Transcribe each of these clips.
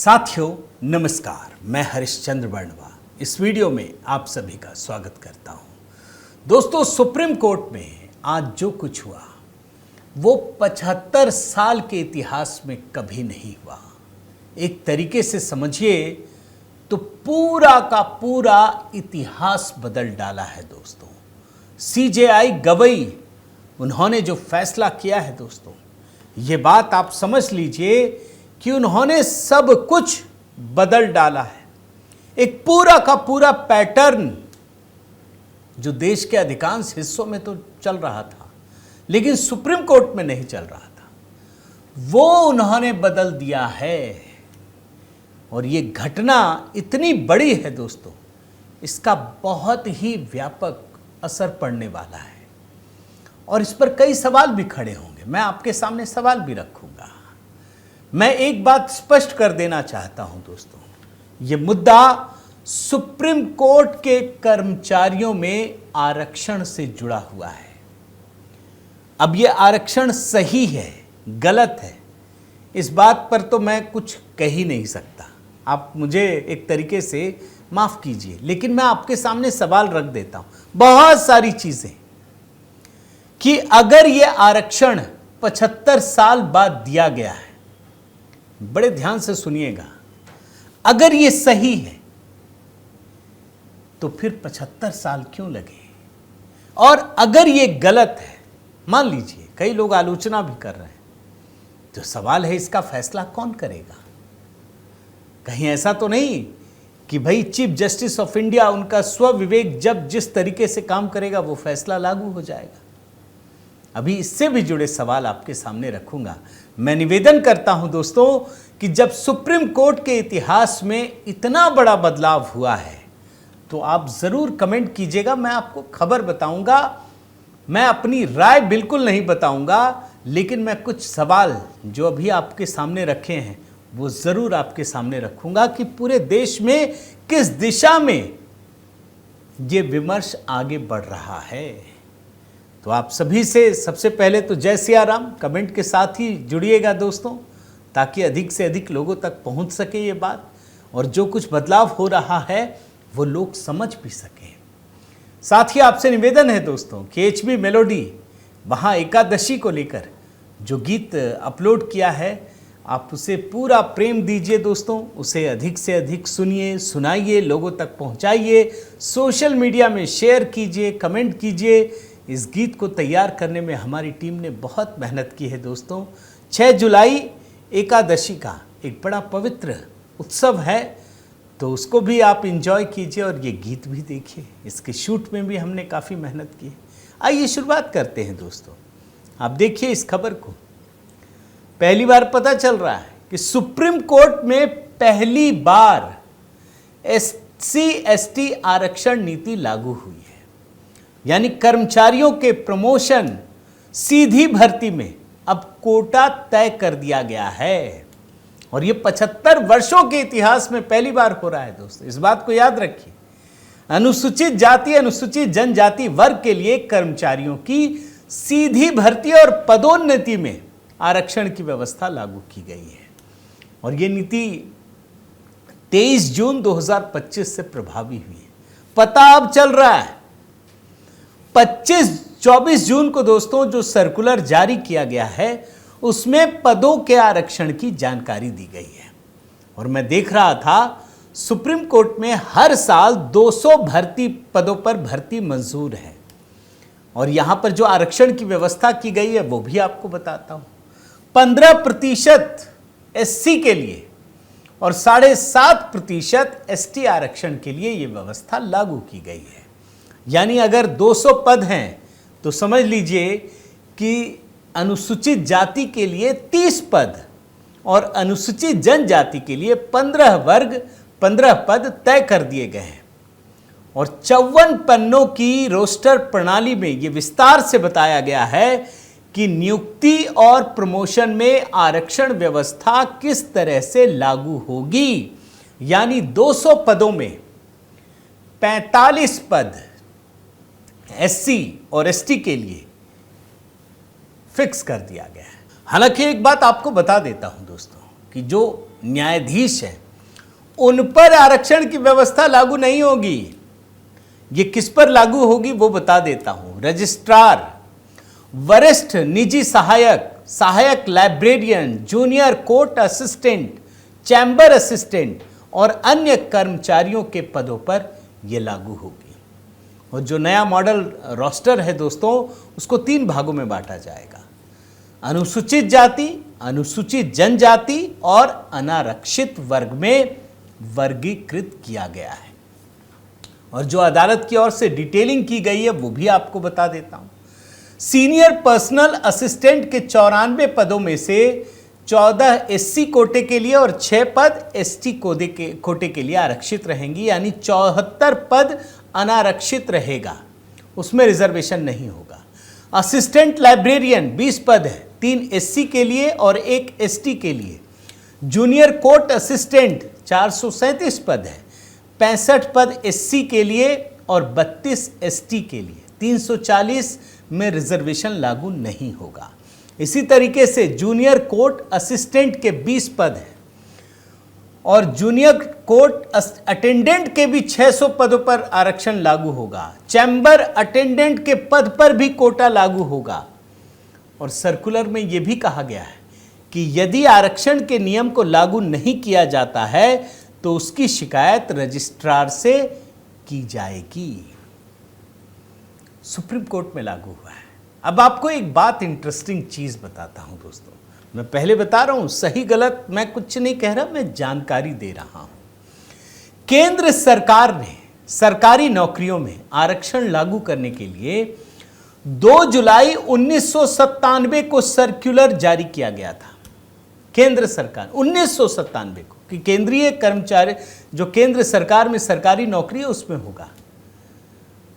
साथियों नमस्कार, मैं हरिश्चंद्र वर्णवा इस वीडियो में आप सभी का स्वागत करता हूं। दोस्तों, सुप्रीम कोर्ट में आज जो कुछ हुआ वो 75 साल के इतिहास में कभी नहीं हुआ। एक तरीके से समझिए तो पूरा का पूरा इतिहास बदल डाला है दोस्तों। सीजेआई गवई उन्होंने जो फैसला किया है दोस्तों, ये बात आप समझ लीजिए कि उन्होंने सब कुछ बदल डाला है। एक पूरा का पूरा पैटर्न जो देश के अधिकांश हिस्सों में तो चल रहा था लेकिन सुप्रीम कोर्ट में नहीं चल रहा था, वो उन्होंने बदल दिया है। और ये घटना इतनी बड़ी है दोस्तों, इसका बहुत ही व्यापक असर पड़ने वाला है और इस पर कई सवाल भी खड़े होंगे। मैं आपके सामने सवाल भी रखूंगा। मैं एक बात स्पष्ट कर देना चाहता हूं दोस्तों, यह मुद्दा सुप्रीम कोर्ट के कर्मचारियों में आरक्षण से जुड़ा हुआ है। अब यह आरक्षण सही है गलत है, इस बात पर तो मैं कुछ कह ही नहीं सकता। आप मुझे एक तरीके से माफ कीजिए, लेकिन मैं आपके सामने सवाल रख देता हूं बहुत सारी चीजें कि अगर यह आरक्षण 75 साल बाद दिया गया है, बड़े ध्यान से सुनिएगा, अगर ये सही है तो फिर 75 साल क्यों लगे? और अगर ये गलत है, मान लीजिए कई लोग आलोचना भी कर रहे हैं, तो सवाल है इसका फैसला कौन करेगा? कहीं ऐसा तो नहीं कि भाई चीफ जस्टिस ऑफ इंडिया उनका स्वविवेक जब जिस तरीके से काम करेगा वो फैसला लागू हो जाएगा। अभी इससे भी जुड़े सवाल आपके सामने रखूंगा। मैं निवेदन करता हूं दोस्तों कि जब सुप्रीम कोर्ट के इतिहास में इतना बड़ा बदलाव हुआ है तो आप जरूर कमेंट कीजिएगा। मैं आपको खबर बताऊंगा, मैं अपनी राय बिल्कुल नहीं बताऊंगा, लेकिन मैं कुछ सवाल जो अभी आपके सामने रखे हैं वो जरूर आपके सामने रखूंगा कि पूरे देश में किस दिशा में ये विमर्श आगे बढ़ रहा है। तो आप सभी से सबसे पहले तो जय सिया राम कमेंट के साथ ही जुड़िएगा दोस्तों, ताकि अधिक से अधिक लोगों तक पहुंच सके ये बात और जो कुछ बदलाव हो रहा है वो लोग समझ भी सकें। साथ ही आपसे निवेदन है दोस्तों कि HB मेलोडी वहाँ एकादशी को लेकर जो गीत अपलोड किया है, आप उसे पूरा प्रेम दीजिए दोस्तों, उसे अधिक से अधिक सुनिए, सुनाइए, लोगों तक पहुँचाइए, सोशल मीडिया में शेयर कीजिए, कमेंट कीजिए। इस गीत को तैयार करने में हमारी टीम ने बहुत मेहनत की है दोस्तों। 6 जुलाई एकादशी का एक बड़ा पवित्र उत्सव है, तो उसको भी आप एंजॉय कीजिए और ये गीत भी देखिए। इसके शूट में भी हमने काफ़ी मेहनत की है। आइए शुरुआत करते हैं दोस्तों। आप देखिए इस खबर को। पहली बार पता चल रहा है कि सुप्रीम कोर्ट में पहली बार SC/ST आरक्षण नीति लागू हुई है, यानी कर्मचारियों के प्रमोशन सीधी भर्ती में अब कोटा तय कर दिया गया है और ये 75 वर्षों के इतिहास में पहली बार हो रहा है दोस्तों। इस बात को याद रखिए। अनुसूचित जाति अनुसूचित जनजाति वर्ग के लिए कर्मचारियों की सीधी भर्ती और पदोन्नति में आरक्षण की व्यवस्था लागू की गई है और ये नीति 23 जून 2025 से प्रभावी हुई है। पता अब चल रहा है 24 जून को दोस्तों जो सर्कुलर जारी किया गया है उसमें पदों के आरक्षण की जानकारी दी गई है। और मैं देख रहा था सुप्रीम कोर्ट में हर साल 200 भर्ती पदों पर भर्ती मंजूर है और यहां पर जो आरक्षण की व्यवस्था की गई है वो भी आपको बताता हूं। 15% SC के लिए और 7.5% ST आरक्षण के लिए यह व्यवस्था लागू की गई है। यानी अगर 200 पद हैं तो समझ लीजिए कि अनुसूचित जाति के लिए 30 पद और अनुसूचित जनजाति के लिए 15 पद तय कर दिए गए हैं। और 54 पन्नों की रोस्टर प्रणाली में यह विस्तार से बताया गया है कि नियुक्ति और प्रमोशन में आरक्षण व्यवस्था किस तरह से लागू होगी। यानी 200 पदों में 45 पद SC और ST के लिए फिक्स कर दिया गया है। हालांकि एक बात आपको बता देता हूं दोस्तों कि जो न्यायाधीश हैं उन पर आरक्षण की व्यवस्था लागू नहीं होगी। ये किस पर लागू होगी वो बता देता हूं। रजिस्ट्रार, वरिष्ठ निजी सहायक, सहायक librarian, junior court assistant, chamber assistant और अन्य कर्मचारियों के पदों पर यह लागू होगी। और जो नया मॉडल रोस्टर है दोस्तों, उसको 3 भागों में बांटा जाएगा। अनुसूचित जाति, अनुसूचित जनजाति और अनारक्षित वर्ग में वर्गीकृत किया गया है। और जो अदालत की ओर से डिटेलिंग की गई है वो भी आपको बता देता हूं। सीनियर पर्सनल असिस्टेंट के 94 पदों में से 14 एससी कोटे के लिए और 6 पद एसटी कोटे के लिए आरक्षित रहेंगी, यानी 74 पद अनारक्षित रहेगा, उसमें रिजर्वेशन नहीं होगा। असिस्टेंट लाइब्रेरियन 20 पद है, 3 एससी के लिए और 1 एसटी के लिए। जूनियर कोर्ट असिस्टेंट 437 पद है, 65 पद एससी के लिए और 32 एसटी के लिए। 340 में रिजर्वेशन लागू नहीं होगा। इसी तरीके से जूनियर कोर्ट असिस्टेंट के 20 पद हैं और जूनियर कोर्ट अटेंडेंट के भी 600 पदों पर आरक्षण लागू होगा। चैम्बर अटेंडेंट के पद पर भी कोटा लागू होगा। और सर्कुलर में यह भी कहा गया है कि यदि आरक्षण के नियम को लागू नहीं किया जाता है तो उसकी शिकायत रजिस्ट्रार से की जाएगी। सुप्रीम कोर्ट में लागू हुआ है। अब आपको एक बात इंटरेस्टिंग चीज बताता हूं दोस्तों। मैं पहले बता रहा हूं, सही गलत मैं कुछ नहीं कह रहा, मैं जानकारी दे रहा हूं। केंद्र सरकार ने सरकारी नौकरियों में आरक्षण लागू करने के लिए 2 जुलाई 1997 को सर्कुलर जारी किया गया था। केंद्र सरकार 1997 को कि केंद्रीय कर्मचारी जो केंद्र सरकार में सरकारी नौकरी है उसमें होगा।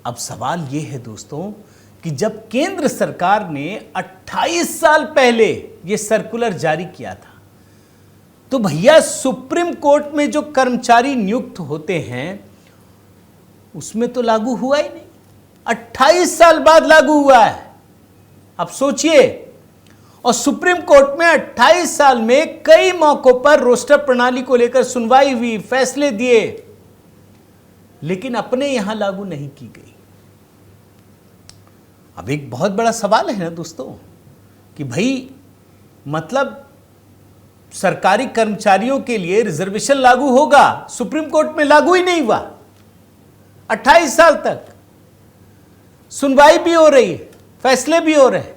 अब सवाल यह है दोस्तों कि जब केंद्र सरकार ने 28 साल पहले यह सर्कुलर जारी किया था तो भैया सुप्रीम कोर्ट में जो कर्मचारी नियुक्त होते हैं उसमें तो लागू हुआ ही नहीं। 28 साल बाद लागू हुआ है। अब सोचिए, और सुप्रीम कोर्ट में 28 साल में कई मौकों पर रोस्टर प्रणाली को लेकर सुनवाई हुई, फैसले दिए, लेकिन अपने यहां लागू नहीं की गई। अब एक बहुत बड़ा सवाल है ना दोस्तों कि भाई मतलब सरकारी कर्मचारियों के लिए रिजर्वेशन लागू होगा, सुप्रीम कोर्ट में लागू ही नहीं हुआ। 28 साल तक सुनवाई भी हो रही है, फैसले भी हो रहे हैं,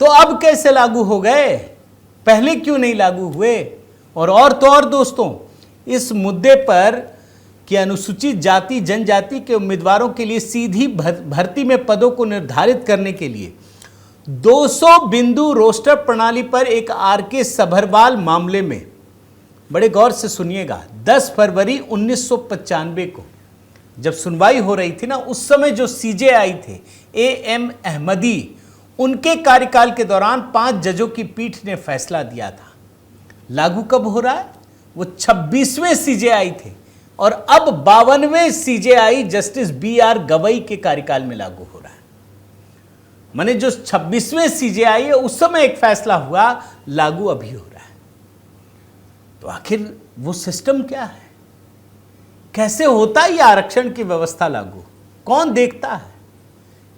तो अब कैसे लागू हो गए? पहले क्यों नहीं लागू हुए? और तो और दोस्तों, इस मुद्दे पर कि अनुसूचित जाति जनजाति के उम्मीदवारों के लिए सीधी भर्ती में पदों को निर्धारित करने के लिए 200 बिंदु रोस्टर प्रणाली पर एक आरके सभरवाल मामले में, बड़े गौर से सुनिएगा, 10 फरवरी 1995 को जब सुनवाई हो रही थी ना, उस समय जो सीजेआई थे एएम अहमदी, उनके कार्यकाल के दौरान 5 जजों की पीठ ने फैसला दिया था। लागू कब हो रहा है? वो 26वें सीजेआई थे और अब 52वें सीजेआई जस्टिस बीआर गवई के कार्यकाल में लागू हो रहा है। माने जो 26वें सीजेआई है उस समय एक फैसला हुआ, लागू अभी हो रहा है। तो आखिर वो सिस्टम क्या है? कैसे होता है ये आरक्षण की व्यवस्था लागू? कौन देखता है?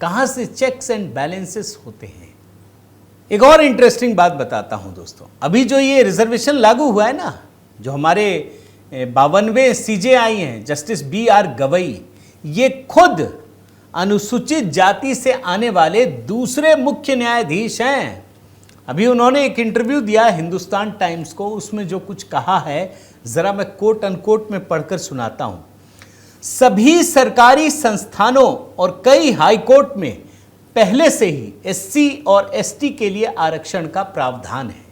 कहां से चेक्स एंड बैलेंसेस होते हैं? एक और इंटरेस्टिंग बात बताता हूं दोस्तों। अभी जो ये रिजर्वेशन लागू हुआ है ना, जो हमारे 52वें सीजेआई हैं जस्टिस बीआर गवई, ये खुद अनुसूचित जाति से आने वाले दूसरे मुख्य न्यायाधीश हैं। अभी उन्होंने एक इंटरव्यू दिया हिंदुस्तान टाइम्स को, उसमें जो कुछ कहा है जरा मैं कोट अनकोट में पढ़कर सुनाता हूं। सभी सरकारी संस्थानों और कई हाईकोर्ट में पहले से ही एससी और एसटी के लिए आरक्षण का प्रावधान है,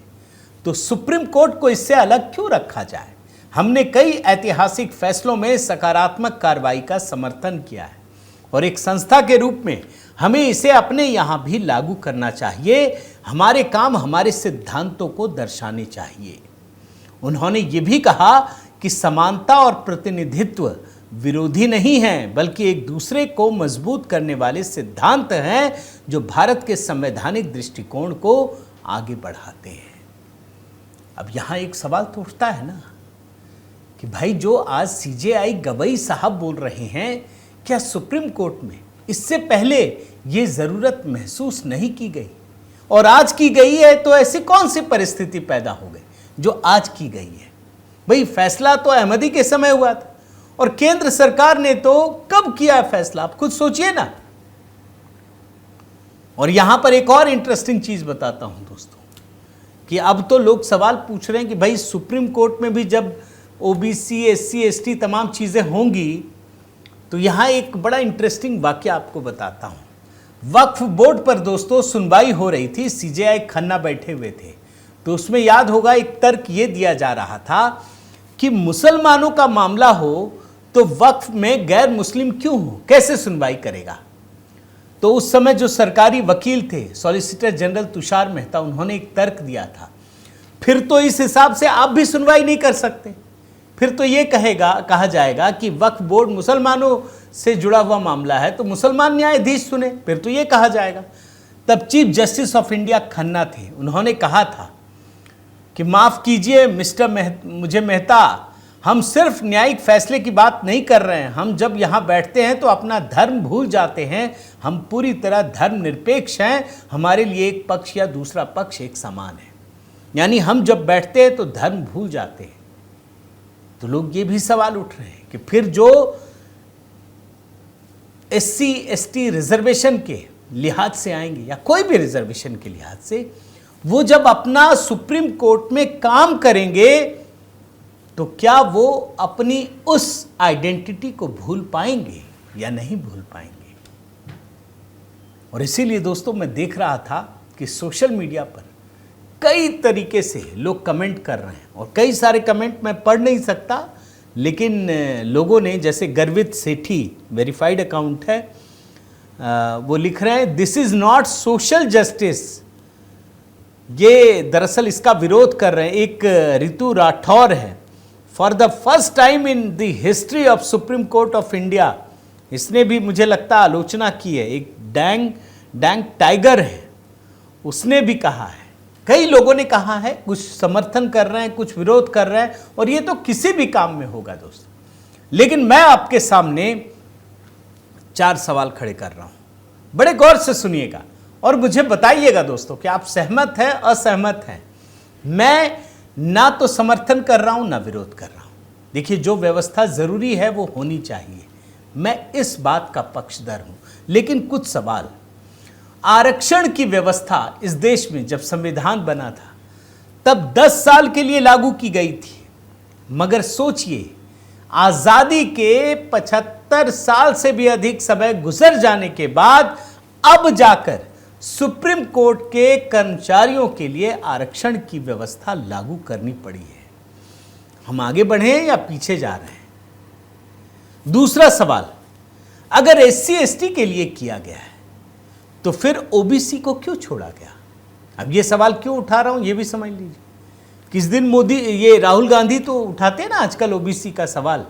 तो सुप्रीम कोर्ट को इससे अलग क्यों रखा जाए? हमने कई ऐतिहासिक फैसलों में सकारात्मक कार्रवाई का समर्थन किया है और एक संस्था के रूप में हमें इसे अपने यहां भी लागू करना चाहिए। हमारे काम हमारे सिद्धांतों को दर्शाने चाहिए। उन्होंने ये भी कहा कि समानता और प्रतिनिधित्व विरोधी नहीं हैं, बल्कि एक दूसरे को मजबूत करने वाले सिद्धांत हैं जो भारत के संवैधानिक दृष्टिकोण को आगे बढ़ाते हैं। अब यहां एक सवाल तो उठता है ना कि भाई जो आज सीजेआई गवई साहब बोल रहे हैं, क्या सुप्रीम कोर्ट में इससे पहले ये जरूरत महसूस नहीं की गई और आज की गई है? तो ऐसी कौन सी परिस्थिति पैदा हो गई जो आज की गई है? भाई फैसला तो अहमदी के समय हुआ था और केंद्र सरकार ने तो कब किया है फैसला, आप खुद सोचिए ना। और यहां पर एक और इंटरेस्टिंग चीज बताता हूं दोस्तों कि अब तो लोग सवाल पूछ रहे हैं कि भाई सुप्रीम कोर्ट में भी जब ओबीसी, एससी, एसटी तमाम चीजें होंगी, तो यहां एक बड़ा इंटरेस्टिंग वाक्य आपको बताता हूं। वक्फ बोर्ड पर दोस्तों सुनवाई हो रही थी, सीजेआई खन्ना बैठे हुए थे, तो उसमें याद होगा एक तर्क ये दिया जा रहा था कि मुसलमानों का मामला हो तो वक्फ में गैर मुस्लिम क्यों हो, कैसे सुनवाई करेगा? तो उस समय जो सरकारी वकील थे, सॉलिसिटर जनरल तुषार मेहता, उन्होंने एक तर्क दिया था, फिर तो इस हिसाब से आप भी सुनवाई नहीं कर सकते, फिर तो ये कहा जाएगा कि वक्फ बोर्ड मुसलमानों से जुड़ा हुआ मामला है तो मुसलमान न्यायाधीश सुने, फिर तो ये कहा जाएगा। तब chief justice of India Khanna थे, उन्होंने कहा था कि माफ कीजिए मिस्टर मुझे मेहता, हम सिर्फ न्यायिक फैसले की बात नहीं कर रहे हैं, हम जब यहाँ बैठते हैं तो अपना धर्म भूल जाते हैं, हम पूरी तरह धर्मनिरपेक्ष हैं, हमारे लिए एक पक्ष या दूसरा पक्ष एक समान है। यानी हम जब बैठते हैं तो धर्म भूल जाते हैं। तो लोग ये भी सवाल उठ रहे हैं कि फिर जो एससी एसटी रिजर्वेशन के लिहाज से आएंगे या कोई भी रिजर्वेशन के लिहाज से, वो जब अपना सुप्रीम कोर्ट में काम करेंगे तो क्या वो अपनी उस आइडेंटिटी को भूल पाएंगे या नहीं भूल पाएंगे? और इसीलिए दोस्तों मैं देख रहा था कि सोशल मीडिया पर कई तरीके से लोग कमेंट कर रहे हैं और कई सारे कमेंट मैं पढ़ नहीं सकता, लेकिन लोगों ने, जैसे गर्वित सेठी वेरीफाइड अकाउंट है, वो लिख रहे हैं this is not social justice. ये दरअसल इसका विरोध कर रहे हैं। एक ऋतु राठौर है, for the first time in the history of supreme court of India, इसने भी मुझे लगता है आलोचना की है। एक डैंग टाइगर है, उसने भी कहा है, कई लोगों ने कहा है, कुछ समर्थन कर रहे हैं, कुछ विरोध कर रहे हैं, और ये तो किसी भी काम में होगा दोस्तों। लेकिन मैं आपके सामने 4 सवाल खड़े कर रहा हूं, बड़े गौर से सुनिएगा और मुझे बताइएगा दोस्तों कि आप सहमत हैं, असहमत हैं। मैं ना तो समर्थन कर रहा हूं ना विरोध कर रहा हूं। देखिए, जो व्यवस्था जरूरी है वो होनी चाहिए, मैं इस बात का पक्षधर हूं। लेकिन कुछ सवाल, आरक्षण की व्यवस्था इस देश में जब संविधान बना था तब 10 साल के लिए लागू की गई थी, मगर सोचिए आजादी के 75 साल से भी अधिक समय गुजर जाने के बाद अब जाकर सुप्रीम कोर्ट के कर्मचारियों के लिए आरक्षण की व्यवस्था लागू करनी पड़ी है। हम आगे बढ़े हैं या पीछे जा रहे हैं? दूसरा सवाल, अगर एससी एसटी के लिए किया गया है तो फिर ओबीसी को क्यों छोड़ा गया? अब ये सवाल क्यों उठा रहा हूं ये भी समझ लीजिए। किस दिन मोदी, ये राहुल गांधी तो उठाते हैं ना आजकल ओबीसी का सवाल,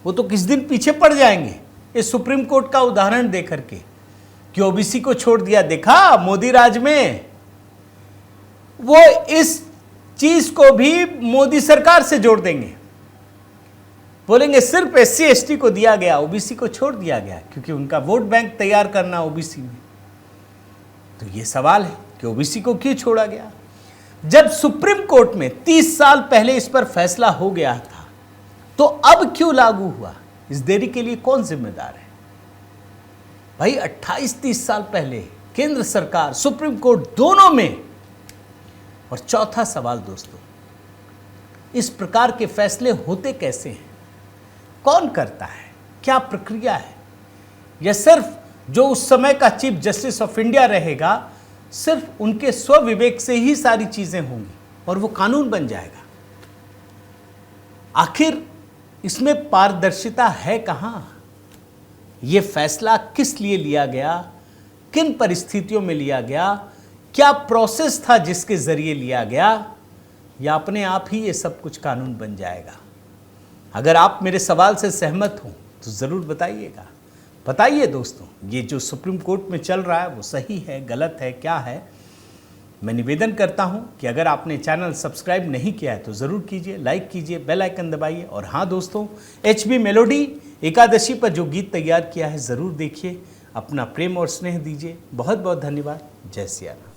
वो तो किस दिन पीछे पड़ जाएंगे इस सुप्रीम कोर्ट का उदाहरण देकर के कि ओबीसी को छोड़ दिया। देखा मोदी राज में, वो इस चीज को भी मोदी सरकार से जोड़ देंगे, बोलेंगे सिर्फ एससी एसटी को दिया गया, ओबीसी को छोड़ दिया गया, क्योंकि उनका वोट बैंक तैयार करना ओबीसी में। तो ये सवाल है कि ओबीसी को क्यों छोड़ा गया? जब सुप्रीम कोर्ट में 30 साल पहले इस पर फैसला हो गया था तो अब क्यों लागू हुआ? इस देरी के लिए कौन जिम्मेदार है? भाई 28-30 साल पहले केंद्र सरकार, सुप्रीम कोर्ट दोनों में। और चौथा सवाल दोस्तों, इस प्रकार के फैसले होते कैसे हैं? कौन करता है? क्या प्रक्रिया है? या सिर्फ जो उस समय का चीफ जस्टिस ऑफ इंडिया रहेगा, सिर्फ उनके स्वविवेक से ही सारी चीजें होंगी और वो कानून बन जाएगा? आखिर इसमें पारदर्शिता है कहां? ये फैसला किस लिए लिया गया, किन परिस्थितियों में लिया गया, क्या प्रोसेस था जिसके जरिए लिया गया, या अपने आप ही ये सब कुछ कानून बन जाएगा? अगर आप मेरे सवाल से सहमत हो तो जरूर बताइएगा। बताइए दोस्तों, ये जो सुप्रीम कोर्ट में चल रहा है वो सही है, गलत है, क्या है? मैं निवेदन करता हूं कि अगर आपने चैनल सब्सक्राइब नहीं किया है तो ज़रूर कीजिए, लाइक कीजिए, बेल आइकन दबाइए। और हाँ दोस्तों, HB मेलोडी एकादशी पर जो गीत तैयार किया है ज़रूर देखिए। अपना प्रेम और स्नेह दीजिए। बहुत बहुत धन्यवाद। जय सिया राम।